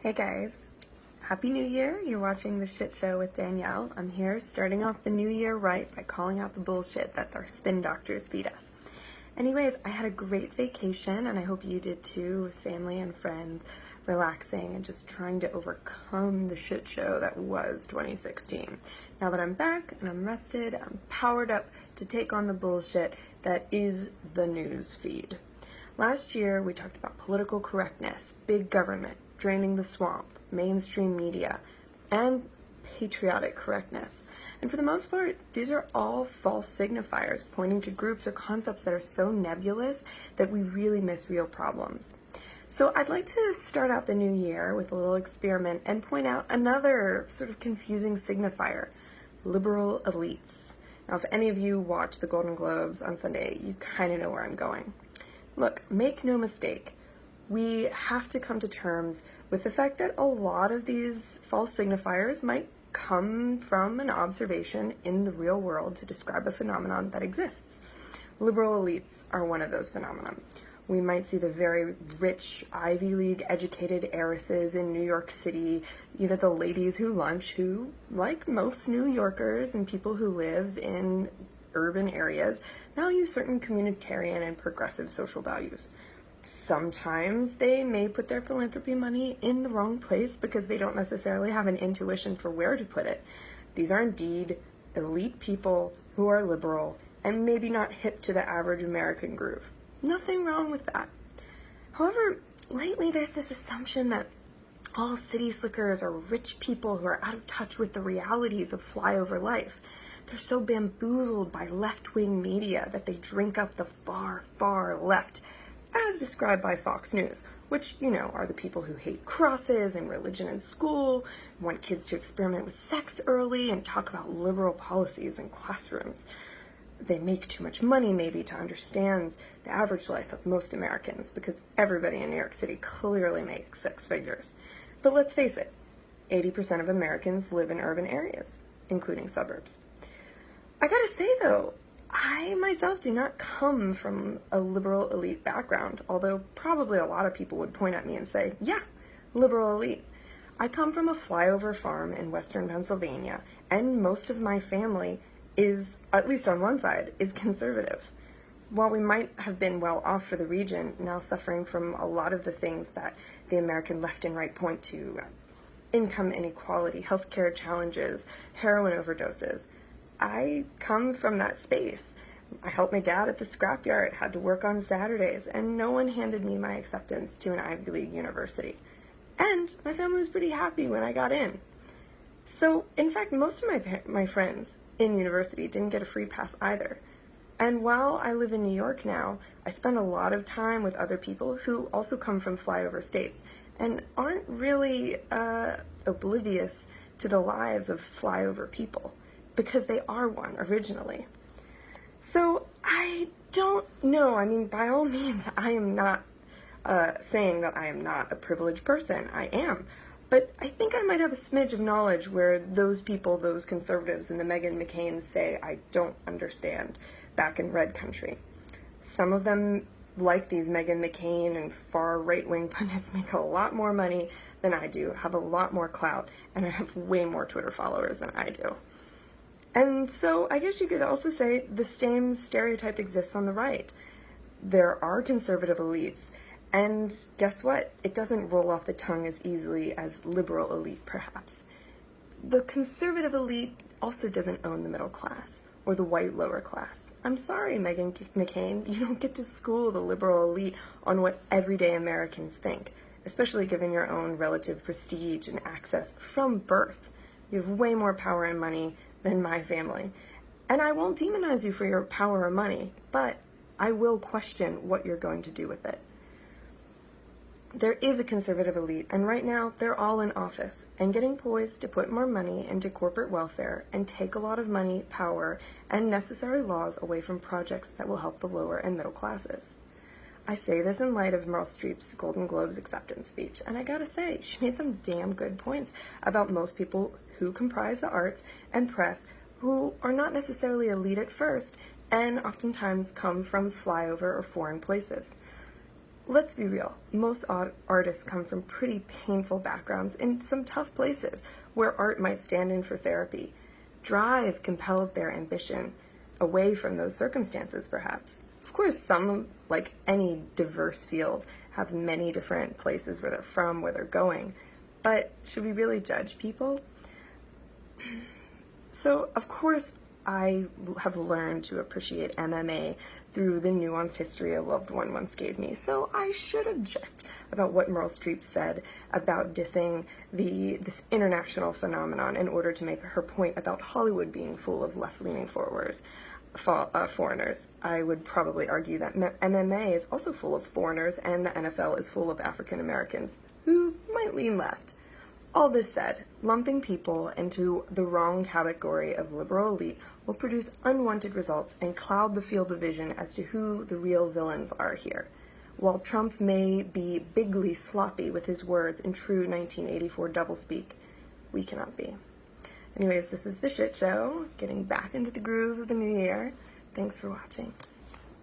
Hey guys, Happy New Year. You're watching The Shit Show with Danielle. I'm here starting off the new year right by calling out the bullshit that our spin doctors feed us. Anyways, I had a great vacation and I hope you did too, with family and friends, relaxing and just trying to overcome the shit show that was 2016. Now that I'm back and I'm rested, I'm powered up to take on the bullshit that is the news feed. Last year, we talked about political correctness, big government, draining the swamp, mainstream media, and patriotic correctness. And for the most part, these are all false signifiers pointing to groups or concepts that are so nebulous that we really miss real problems. So I'd like to start out the new year with a little experiment and point out another sort of confusing signifier, liberal elites. Now, if any of you watch the Golden Globes on Sunday, you kind of know where I'm going. Look, make no mistake, we have to come to terms with the fact that a lot of these false signifiers might come from an observation in the real world to describe a phenomenon that exists. Liberal elites are one of those phenomena. We might see the very rich Ivy League educated heiresses in New York City, the ladies who lunch, who, like most New Yorkers and people who live in urban areas, value certain communitarian and progressive social values. Sometimes they may put their philanthropy money in the wrong place because they don't necessarily have an intuition for where to put it. These are indeed elite people who are liberal and maybe not hip to the average American groove. Nothing wrong with that. However, lately there's this assumption that all city slickers are rich people who are out of touch with the realities of flyover life. They're so bamboozled by left-wing media that they drink up the far, far left, as described by Fox News, which, are the people who hate crosses and religion in school, want kids to experiment with sex early, and talk about liberal policies in classrooms. They make too much money, maybe, to understand the average life of most Americans, because everybody in New York City clearly makes six figures. But let's face it, 80% of Americans live in urban areas, including suburbs. I gotta say, though, I myself do not come from a liberal elite background, although probably a lot of people would point at me and say, yeah, liberal elite. I come from a flyover farm in western Pennsylvania, and most of my family is, at least on one side, is conservative. While we might have been well off for the region, now suffering from a lot of the things that the American left and right point to, income inequality, healthcare challenges, heroin overdoses, I come from that space. I helped my dad at the scrapyard, had to work on Saturdays, and no one handed me my acceptance to an Ivy League university. And my family was pretty happy when I got in. So, in fact, most of my friends in university didn't get a free pass either. And while I live in New York now, I spend a lot of time with other people who also come from flyover states and aren't really oblivious to the lives of flyover people, because they are one originally. So I don't know. I mean, by all means, I am not saying that I am not a privileged person. I am. But I think I might have a smidge of knowledge where those people, those conservatives and the Meghan McCains say I don't understand back in red country. Some of them, like these Meghan McCain and far right-wing pundits, make a lot more money than I do, have a lot more clout, and I have way more Twitter followers than I do. And so I guess you could also say the same stereotype exists on the right. There are conservative elites, and guess what? It doesn't roll off the tongue as easily as liberal elite, perhaps. The conservative elite also doesn't own the middle class or the white lower class. I'm sorry, Meghan McCain, you don't get to school the liberal elite on what everyday Americans think, especially given your own relative prestige and access from birth. You have way more power and money than my family. And I won't demonize you for your power or money, but I will question what you're going to do with it. There is a conservative elite, and right now they're all in office and getting poised to put more money into corporate welfare and take a lot of money, power, and necessary laws away from projects that will help the lower and middle classes. I say this in light of Meryl Streep's Golden Globes acceptance speech, and I gotta say, she made some damn good points about most people who comprise the arts and press who are not necessarily elite at first and oftentimes come from flyover or foreign places. Let's be real, most artists come from pretty painful backgrounds in some tough places where art might stand in for therapy. Drive compels their ambition away from those circumstances, perhaps. Of course, some, like any diverse field, have many different places where they're from, where they're going. But should we really judge people? So, of course, I have learned to appreciate MMA through the nuanced history a loved one once gave me, so I should object about what Meryl Streep said about dissing this international phenomenon in order to make her point about Hollywood being full of left-leaning foreigners. I would probably argue that MMA is also full of foreigners, and the NFL is full of African Americans who might lean left. All this said, lumping people into the wrong category of liberal elite will produce unwanted results and cloud the field of vision as to who the real villains are here. While Trump may be bigly sloppy with his words in true 1984 doublespeak, we cannot be. Anyways, this is The Shit Show, getting back into the groove of the new year. Thanks for watching.